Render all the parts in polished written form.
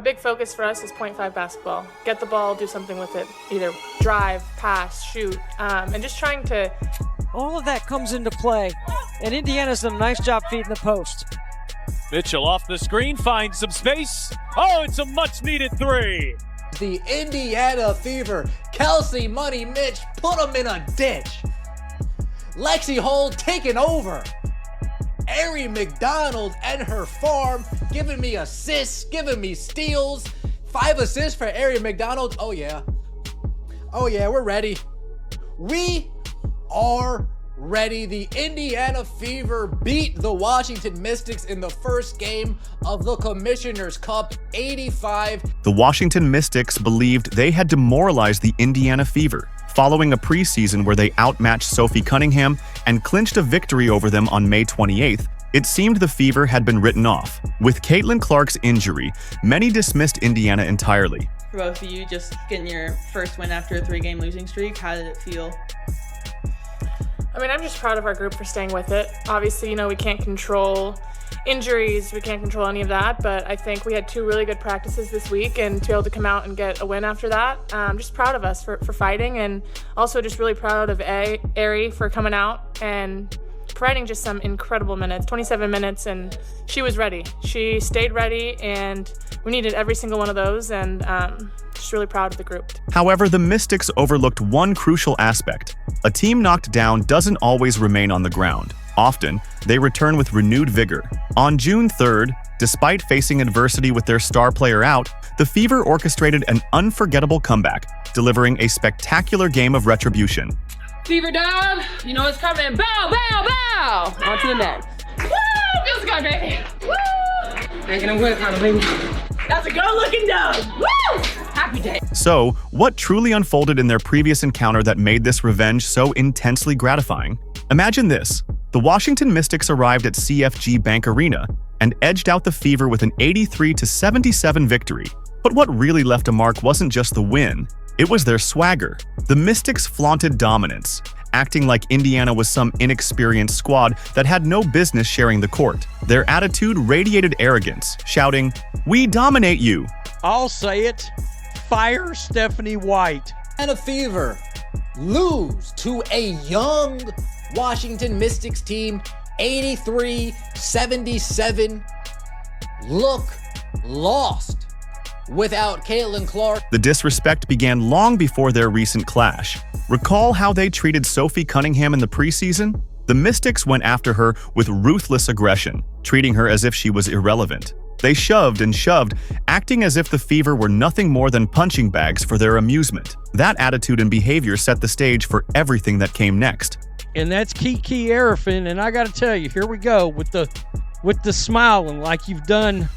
A big focus for us is .5 basketball. Get the ball, do something with it. Either drive, pass, shoot, and just trying to... All of that comes into play, and Indiana's done a nice job feeding the post. Mitchell off the screen, finds some space. Oh, it's a much-needed three. The Indiana Fever, Kelsey, Money Mitch, put them in a ditch. Lexie Hold taking over. Ari McDonald and her farm giving me assists, giving me steals. 5 assists for Ari McDonald. Oh yeah, we're ready. We are ready. The Indiana Fever beat the Washington Mystics in the first game of the Commissioner's Cup, 85. The Washington Mystics believed they had demoralized the Indiana Fever, following a preseason where they outmatched Sophie Cunningham and clinched a victory over them on May 28th. It seemed the Fever had been written off. With Caitlin Clark's injury, many dismissed Indiana entirely. For both of you, just getting your first win after a 3-game losing streak, how did it feel? I mean, I'm just proud of our group for staying with it. Obviously, we can't control injuries, we can't control any of that, but I think we had 2 really good practices this week, and to be able to come out and get a win after that, I'm just proud of us for fighting, and also just really proud of Ari for coming out and providing just some incredible minutes, 27 minutes, and she was ready. She stayed ready, and we needed every single one of those, and just really proud of the group. However, the Mystics overlooked one crucial aspect. A team knocked down doesn't always remain on the ground. Often, they return with renewed vigor. On June 3rd, despite facing adversity with their star player out, the Fever orchestrated an unforgettable comeback, delivering a spectacular game of retribution. Fever dog, you know what's coming. Bow, bow, bow! On to the next. Woo! Feels good, baby. Woo! Making a win, kind of baby. That's a good-looking dog. Woo! Happy day. So, what truly unfolded in their previous encounter that made this revenge so intensely gratifying? Imagine this. The Washington Mystics arrived at CFG Bank Arena and edged out the Fever with an 83-77 victory. But what really left a mark wasn't just the win, it was their swagger. The Mystics flaunted dominance, acting like Indiana was some inexperienced squad that had no business sharing the court. Their attitude radiated arrogance, shouting, "We dominate you!" I'll say it. Fire Stephanie White. And a Fever lose to a young Washington Mystics team, 83-77. Look lost without Caitlin Clark. The disrespect began long before their recent clash. Recall how they treated Sophie Cunningham in the preseason? The Mystics went after her with ruthless aggression, treating her as if she was irrelevant. They shoved and shoved, acting as if the Fever were nothing more than punching bags for their amusement. That attitude and behavior set the stage for everything that came next. And that's Kiki Arafin, and I got to tell you, here we go with the smiling like you've done.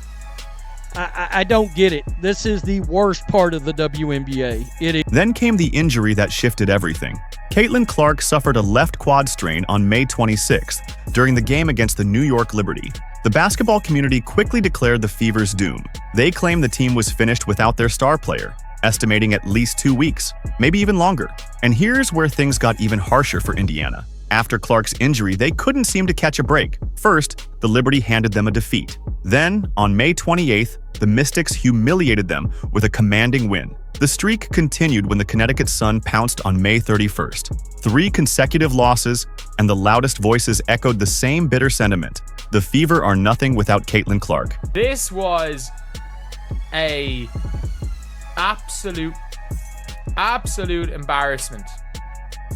I don't get it. This is the worst part of the WNBA. It is. Then came the injury that shifted everything. Caitlin Clark suffered a left quad strain on May 26th during the game against the New York Liberty. The basketball community quickly declared the Fever's doom. They claimed the team was finished without their star player, estimating at least 2 weeks, maybe even longer. And here's where things got even harsher for Indiana. After Clark's injury, they couldn't seem to catch a break. First, the Liberty handed them a defeat. Then, on May 28th, the Mystics humiliated them with a commanding win. The streak continued when the Connecticut Sun pounced on May 31st. 3 consecutive losses, and the loudest voices echoed the same bitter sentiment. The Fever are nothing without Caitlin Clark. This was a absolute embarrassment.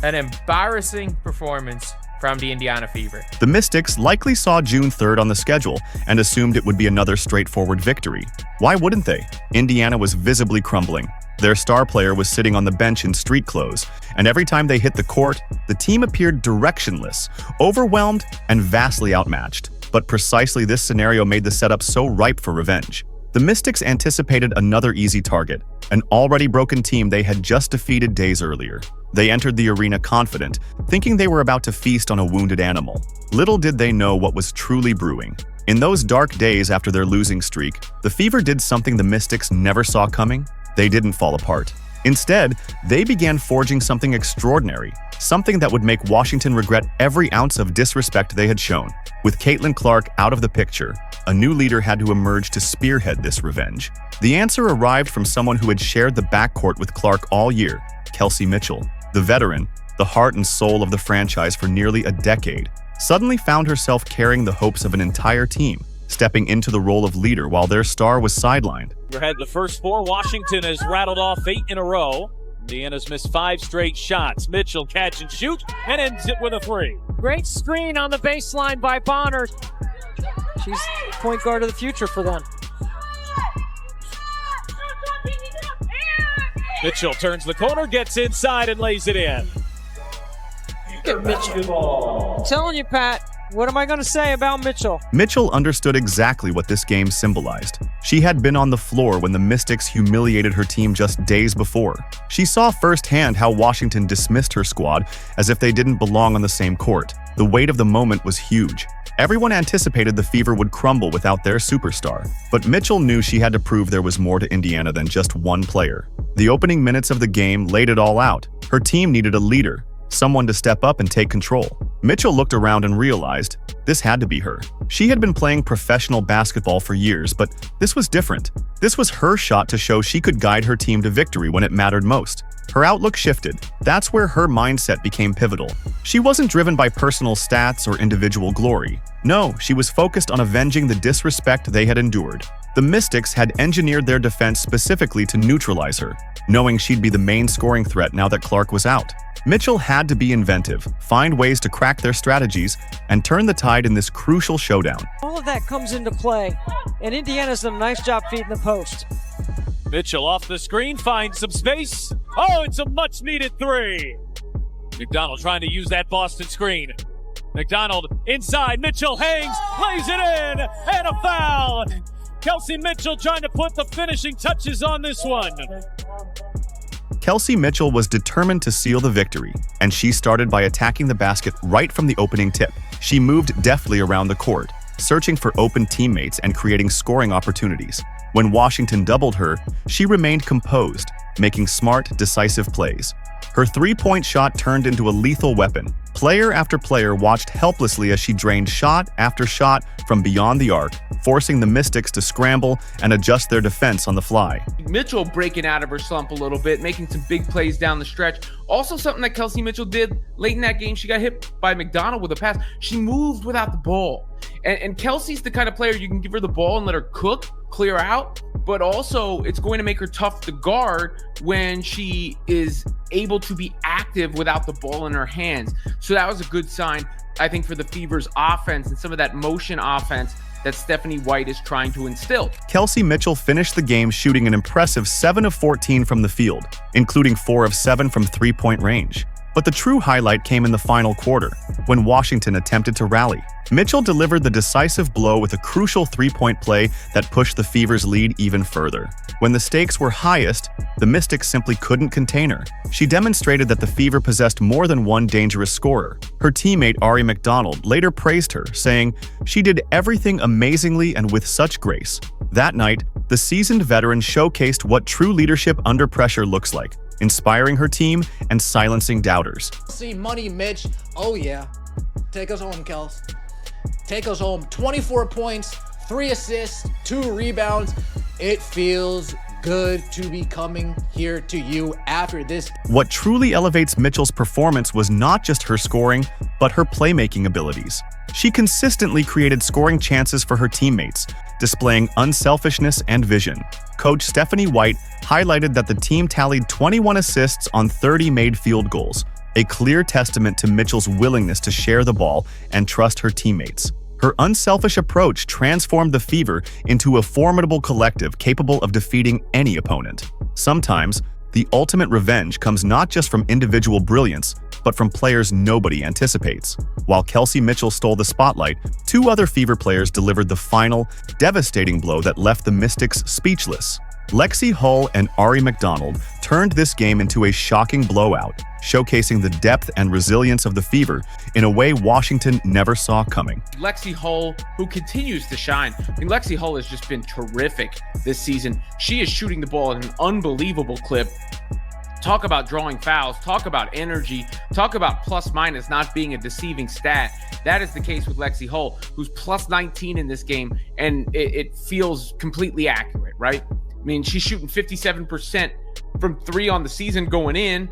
An embarrassing performance from the Indiana Fever. The Mystics likely saw June 3rd on the schedule and assumed it would be another straightforward victory. Why wouldn't they? Indiana was visibly crumbling. Their star player was sitting on the bench in street clothes, and every time they hit the court, the team appeared directionless, overwhelmed, and vastly outmatched. But precisely this scenario made the setup so ripe for revenge. The Mystics anticipated another easy target, an already broken team they had just defeated days earlier. They entered the arena confident, thinking they were about to feast on a wounded animal. Little did they know what was truly brewing. In those dark days after their losing streak, the Fever did something the Mystics never saw coming. They didn't fall apart. Instead, they began forging something extraordinary, something that would make Washington regret every ounce of disrespect they had shown. With Caitlin Clark out of the picture, a new leader had to emerge to spearhead this revenge. The answer arrived from someone who had shared the backcourt with Clark all year, Kelsey Mitchell. The veteran, the heart and soul of the franchise for nearly a decade, suddenly found herself carrying the hopes of an entire team, stepping into the role of leader while their star was sidelined. Had the first four. Washington has rattled off 8 in a row. Indiana's missed 5 straight shots. Mitchell catch and shoot and ends it with a 3. Great screen on the baseline by Bonner. She's point guard of the future for them. Mitchell turns the corner, gets inside and lays it in. Look at Mitchell. I'm telling you, Pat, what am I going to say about Mitchell? Mitchell understood exactly what this game symbolized. She had been on the floor when the Mystics humiliated her team just days before. She saw firsthand how Washington dismissed her squad as if they didn't belong on the same court. The weight of the moment was huge. Everyone anticipated the Fever would crumble without their superstar. But Mitchell knew she had to prove there was more to Indiana than just one player. The opening minutes of the game laid it all out. Her team needed a leader, someone to step up and take control. Mitchell looked around and realized this had to be her. She had been playing professional basketball for years, but this was different. This was her shot to show she could guide her team to victory when it mattered most. Her outlook shifted. That's where her mindset became pivotal. She wasn't driven by personal stats or individual glory. No, she was focused on avenging the disrespect they had endured. The Mystics had engineered their defense specifically to neutralize her, knowing she'd be the main scoring threat now that Clark was out. Mitchell had to be inventive, find ways to crack their strategies, and turn the tide in this crucial showdown. All of that comes into play, and Indiana's done a nice job feeding the post. Mitchell off the screen, finds some space. Oh, it's a much-needed 3. McDonald trying to use that Boston screen. McDonald inside, Mitchell hangs, lays it in, and a foul. Kelsey Mitchell trying to put the finishing touches on this one. Kelsey Mitchell was determined to seal the victory, and she started by attacking the basket right from the opening tip. She moved deftly around the court, searching for open teammates and creating scoring opportunities. When Washington doubled her, she remained composed, making smart, decisive plays. Her three-point shot turned into a lethal weapon. Player after player watched helplessly as she drained shot after shot from beyond the arc, forcing the Mystics to scramble and adjust their defense on the fly. Mitchell breaking out of her slump a little bit, making some big plays down the stretch. Also something that Kelsey Mitchell did late in that game, she got hit by McDonald with a pass. She moved without the ball. And Kelsey's the kind of player you can give her the ball and let her cook, clear out, but also it's going to make her tough to guard when she is able to be active without the ball in her hands. So that was a good sign, I think, for the Fever's offense and some of that motion offense that Stephanie White is trying to instill. Kelsey Mitchell finished the game shooting an impressive 7 of 14 from the field, including 4 of 7 from three-point range. But the true highlight came in the final quarter, when Washington attempted to rally. Mitchell delivered the decisive blow with a crucial three-point play that pushed the Fever's lead even further. When the stakes were highest, the Mystics simply couldn't contain her. She demonstrated that the Fever possessed more than one dangerous scorer. Her teammate Ari McDonald later praised her, saying, "She did everything amazingly and with such grace." That night, the seasoned veteran showcased what true leadership under pressure looks like, inspiring her team and silencing doubters. See money, Mitch. Oh yeah. Take us home, Kels. Take us home. 24 points, 3 assists, 2 rebounds. It feels good to be coming here to you after this. What truly elevates Mitchell's performance was not just her scoring, but her playmaking abilities. She consistently created scoring chances for her teammates, displaying unselfishness and vision. Coach Stephanie White highlighted that the team tallied 21 assists on 30 made field goals, a clear testament to Mitchell's willingness to share the ball and trust her teammates. Her unselfish approach transformed the Fever into a formidable collective capable of defeating any opponent. Sometimes, the ultimate revenge comes not just from individual brilliance, but from players nobody anticipates. While Kelsey Mitchell stole the spotlight, 2 other Fever players delivered the final, devastating blow that left the Mystics speechless. Lexie Hull and Ari McDonald turned this game into a shocking blowout, showcasing the depth and resilience of the Fever in a way Washington never saw coming. Lexie Hull, who continues to shine. I mean, Lexie Hull has just been terrific this season. She is shooting the ball at an unbelievable clip. Talk about drawing fouls, talk about energy, talk about plus minus not being a deceiving stat. That is the case with Lexie Hull, who's plus 19 in this game, and it feels completely accurate, right? I mean, she's shooting 57% from three on the season going in,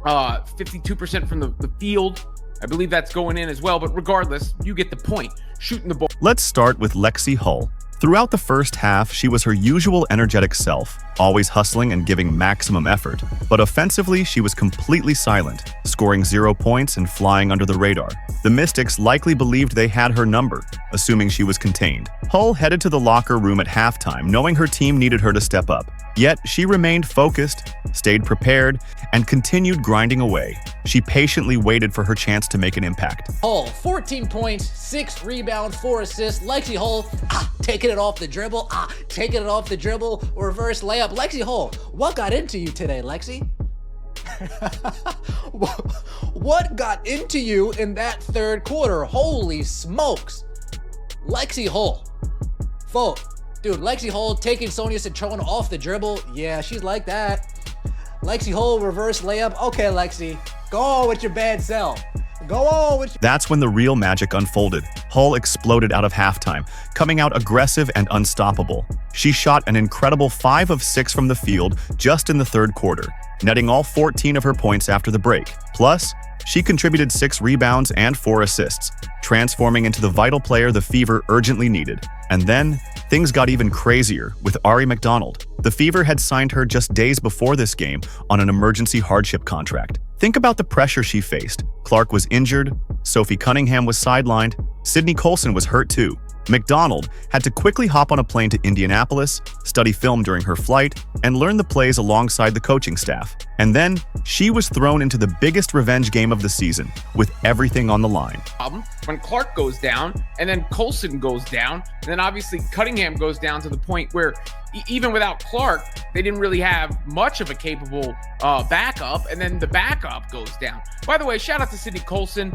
52% from the field. I believe that's going in as well, but regardless, you get the point. Shooting the ball. Let's start with Lexie Hull. Throughout the first half, she was her usual energetic self, always hustling and giving maximum effort. But offensively, she was completely silent, scoring 0 points and flying under the radar. The Mystics likely believed they had her number, assuming she was contained. Hull headed to the locker room at halftime, knowing her team needed her to step up. Yet, she remained focused, stayed prepared, and continued grinding away. She patiently waited for her chance to make an impact. Hull, 14 points, 6 rebounds, 4 assists. Lexie Hull, taking it off the dribble, taking it off the dribble, reverse layup. Lexie Hull, what got into you today, Lexie? What got into you in that third quarter? Holy smokes. Lexie Hull. Folks, dude, Lexie Hull taking Sonia Citrone off the dribble. Yeah, she's like that. Lexie Hull, reverse layup. Okay, Lexie, go on with your bad self. Go on with your... That's when the real magic unfolded. Hull exploded out of halftime, coming out aggressive and unstoppable. She shot an incredible 5 of 6 from the field just in the third quarter, netting all 14 of her points after the break. Plus, she contributed 6 rebounds and 4 assists, transforming into the vital player the Fever urgently needed. And then, things got even crazier with Ari McDonald. The Fever had signed her just days before this game on an emergency hardship contract. Think about the pressure she faced. Clark was injured, Sophie Cunningham was sidelined, Sydney Colson was hurt too. McDonald had to quickly hop on a plane to Indianapolis, study film during her flight, and learn the plays alongside the coaching staff. And then, she was thrown into the biggest revenge game of the season, with everything on the line. When Clark goes down, and then Colson goes down, and then obviously Cunningham goes down to the point where even without Clark, they didn't really have much of a capable backup, and then the backup goes down. By the way, shout out to Sydney Colson,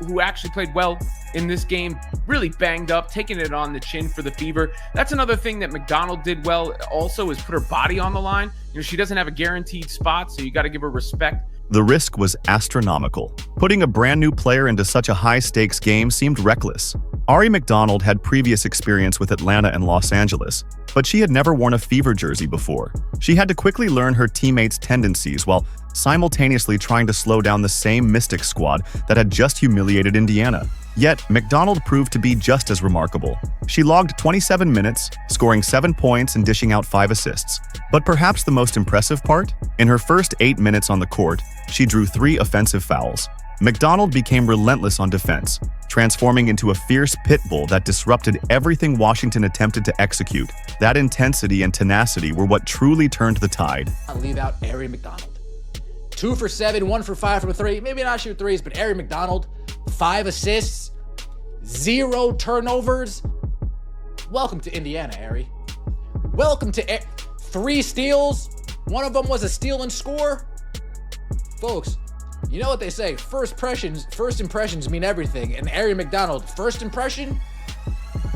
who actually played well in this game, really banged up, taking it on the chin for the Fever. That's another thing that McDonald did well also, is put her body on the line. You know, she doesn't have a guaranteed spot, so you got to give her respect. The risk was astronomical. Putting a brand new player into such a high-stakes game seemed reckless. Ari McDonald had previous experience with Atlanta and Los Angeles, but she had never worn a Fever jersey before. She had to quickly learn her teammates' tendencies while simultaneously trying to slow down the same Mystics squad that had just humiliated Indiana. Yet, McDonald proved to be just as remarkable. She logged 27 minutes, scoring 7 points and dishing out 5 assists. But perhaps the most impressive part? In her first 8 minutes on the court, she drew 3 offensive fouls. McDonald became relentless on defense, transforming into a fierce pit bull that disrupted everything Washington attempted to execute. That intensity and tenacity were what truly turned the tide. I'll leave out Ari McDonald. 2 for 7, 1 for 5 from 3. Maybe not shoot threes, but Ari McDonald, 5 assists, 0 turnovers. Welcome to Indiana, Ari. Welcome to 3 steals. One of them was a steal and score. Folks, you know what they say, first impressions mean everything. And Ari McDonald, first impression,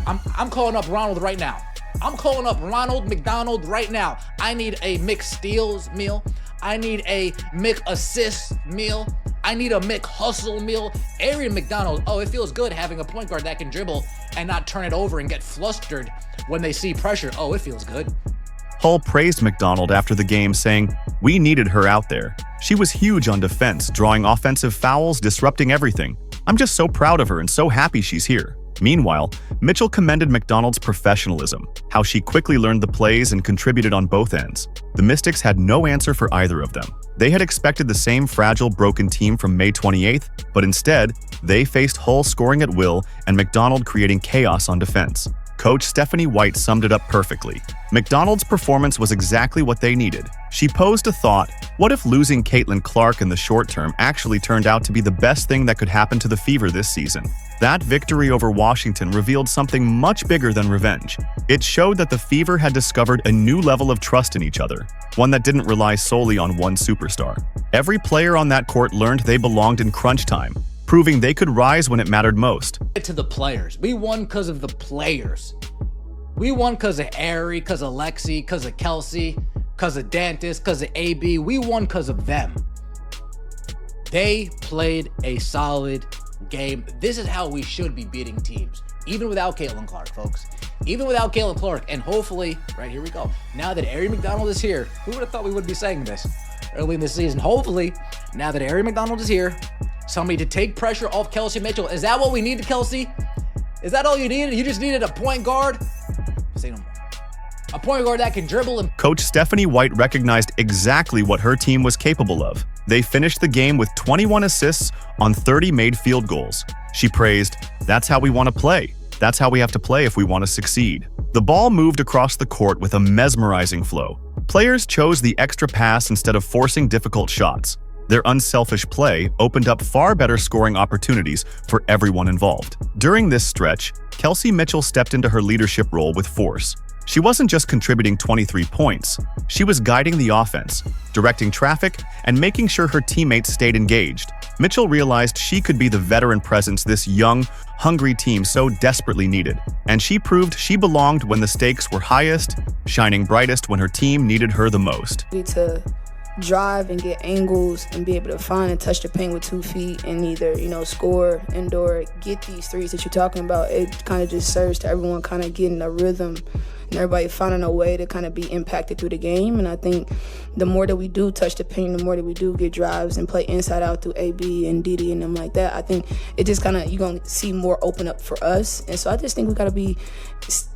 I'm calling up Ronald right now. I'm calling up Ronald McDonald right now. I need a Mick steals meal. I need a Mick assist meal. I need a Mick hustle meal. Ari McDonald, oh, it feels good having a point guard that can dribble and not turn it over and get flustered when they see pressure. Oh, it feels good. Hull praised McDonald after the game, saying, "We needed her out there. She was huge on defense, drawing offensive fouls, disrupting everything. I'm just so proud of her and so happy she's here." Meanwhile, Mitchell commended McDonald's professionalism, how she quickly learned the plays and contributed on both ends. The Mystics had no answer for either of them. They had expected the same fragile, broken team from May 28th, but instead, they faced Hull scoring at will and McDonald creating chaos on defense. Coach Stephanie White summed it up perfectly. McDonald's performance was exactly what they needed. She posed a thought: what if losing Caitlin Clark in the short term actually turned out to be the best thing that could happen to the Fever this season? That victory over Washington revealed something much bigger than revenge. It showed that the Fever had discovered a new level of trust in each other, one that didn't rely solely on one superstar. Every player on that court learned they belonged in crunch time, proving they could rise when it mattered most. To the players. We won because of the players. We won because of Ari, because of Lexie, because of Kelsey, because of Dantis, because of AB. We won because of them. They played a solid game. This is how we should be beating teams, even without Caitlin Clark, folks. Even without Caitlin Clark. And hopefully, right here we go. Now that Aari McDonald is here, who would have thought we would be saying this early in the season? Hopefully, now that Aari McDonald is here, somebody to take pressure off Kelsey Mitchell. Is that what we needed, Kelsey? Is that all you needed? You just needed a point guard? Say no more. A point guard that can dribble and... Coach Stephanie White recognized exactly what her team was capable of. They finished the game with 21 assists on 30 made field goals. She praised, "That's how we want to play. That's how we have to play if we want to succeed." The ball moved across the court with a mesmerizing flow. Players chose the extra pass instead of forcing difficult shots. Their unselfish play opened up far better scoring opportunities for everyone involved. During this stretch, Kelsey Mitchell stepped into her leadership role with force. She wasn't just contributing 23 points, she was guiding the offense, directing traffic, and making sure her teammates stayed engaged. Mitchell realized she could be the veteran presence this young, hungry team so desperately needed, and she proved she belonged when the stakes were highest, shining brightest when her team needed her the most. To drive and get angles and be able to find and touch the paint with 2 feet and either, score and/or get these threes that you're talking about, it kind of just serves to everyone kind of getting a rhythm and everybody finding a way to kind of be impacted through the game. And I think the more that we do touch the paint, the more that we do get drives and play inside out through AB and Didi and them like that, I think it just kind of, you're going to see more open up for us. And so I just think we got to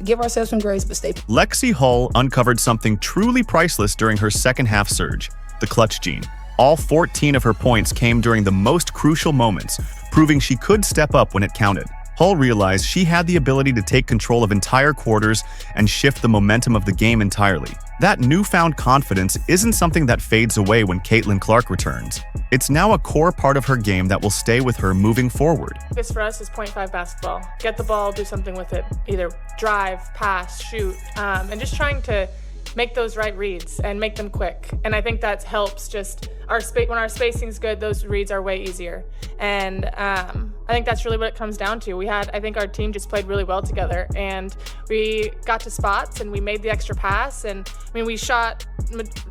give ourselves some grace, but stay. Lexie Hull uncovered something truly priceless during her second half surge, the clutch gene. All 14 of her points came during the most crucial moments, proving she could step up when it counted. Hull realized she had the ability to take control of entire quarters and shift the momentum of the game entirely. That newfound confidence isn't something that fades away when Caitlin Clark returns. It's now a core part of her game that will stay with her moving forward. This for us is 0.5 basketball. Get the ball, do something with it. Either drive, pass, shoot, and just trying to make those right reads and make them quick. And I think that helps just when our spacing's good, those reads are way easier. And I think that's really what it comes down to. I think our team just played really well together, and we got to spots and we made the extra pass. And we shot,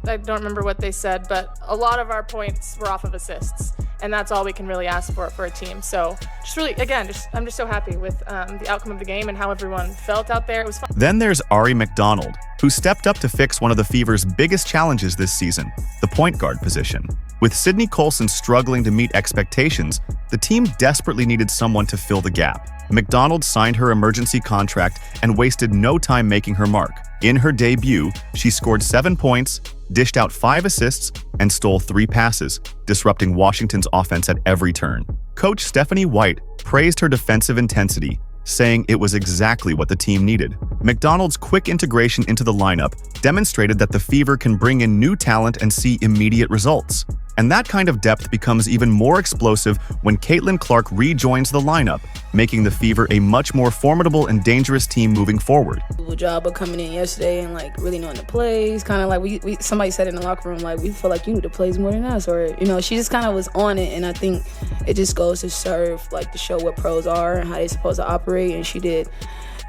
I don't remember what they said, but a lot of our points were off of assists. And that's all we can really ask for a team. So just really, again, I'm just so happy with the outcome of the game and how everyone felt out there. It was fun. Then there's Aari McDonald, who stepped up to fix one of the Fever's biggest challenges this season, the point guard position. With Sydney Colson struggling to meet expectations, the team desperately needed someone to fill the gap. McDonald signed her emergency contract and wasted no time making her mark. In her debut, she scored 7 points, dished out 5 assists, and stole 3 passes, disrupting Washington's offense at every turn. Coach Stephanie White praised her defensive intensity, saying it was exactly what the team needed. McDonald's quick integration into the lineup demonstrated that the Fever can bring in new talent and see immediate results. And that kind of depth becomes even more explosive when Caitlin Clark rejoins the lineup, making the Fever a much more formidable and dangerous team moving forward. Good job of coming in yesterday and really knowing the plays. Kind of like somebody said in the locker room, we feel like you knew the plays more than us, or she just kind of was on it. And I think it just goes to serve to show what pros are and how they're supposed to operate. And she did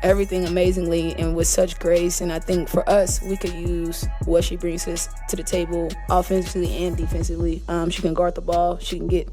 everything amazingly and with such grace. And I think for us, we could use what she brings us to the table offensively and defensively. She can guard the ball. She can get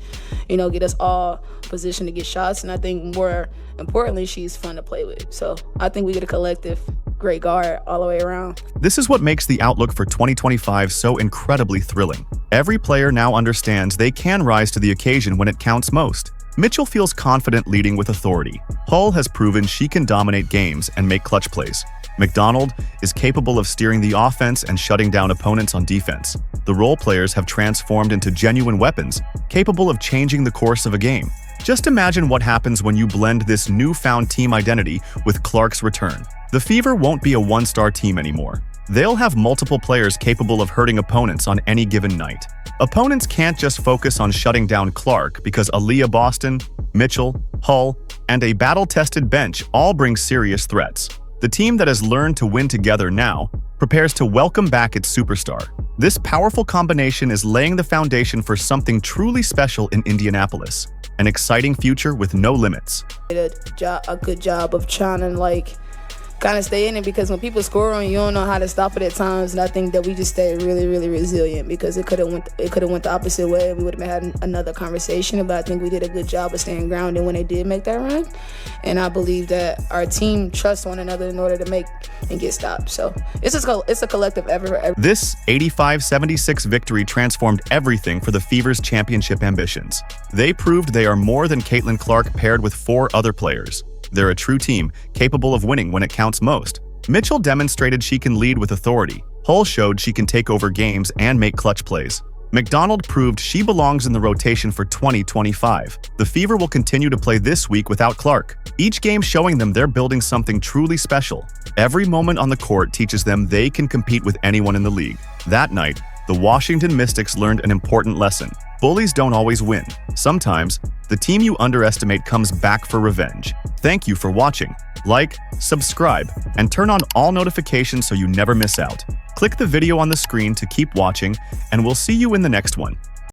us all positioned to get shots. And I think more importantly, she's fun to play with. So I think we get a collective great guard all the way around. This is what makes the outlook for 2025 so incredibly thrilling. Every player now understands they can rise to the occasion when it counts most. Mitchell feels confident leading with authority. Hull has proven she can dominate games and make clutch plays. McDonald is capable of steering the offense and shutting down opponents on defense. The role players have transformed into genuine weapons, capable of changing the course of a game. Just imagine what happens when you blend this newfound team identity with Clark's return. The Fever won't be a one-star team anymore. They'll have multiple players capable of hurting opponents on any given night. Opponents can't just focus on shutting down Clark because Aaliyah Boston, Mitchell, Hull, and a battle-tested bench all bring serious threats. The team that has learned to win together now prepares to welcome back its superstar. This powerful combination is laying the foundation for something truly special in Indianapolis, an exciting future with no limits. Did a good job of trying to kind of stay in it, because when people score on you, you don't know how to stop it at times. And I think that we just stayed really, really resilient, because it could have went the opposite way. We would have had another conversation, but I think we did a good job of staying grounded when they did make that run. And I believe that our team trusts one another in order to make and get stopped. So it's a collective effort. This 85-76 victory transformed everything for the Fever's championship ambitions. They proved they are more than Caitlin Clark paired with 4 other players. They're a true team, capable of winning when it counts most. Mitchell demonstrated she can lead with authority. Hull showed she can take over games and make clutch plays. McDonald proved she belongs in the rotation for 2025. The Fever will continue to play this week without Clark, each game showing them they're building something truly special. Every moment on the court teaches them they can compete with anyone in the league. That night, the Washington Mystics learned an important lesson. Bullies don't always win. Sometimes, the team you underestimate comes back for revenge. Thank you for watching. Like, subscribe, and turn on all notifications so you never miss out. Click the video on the screen to keep watching, and we'll see you in the next one.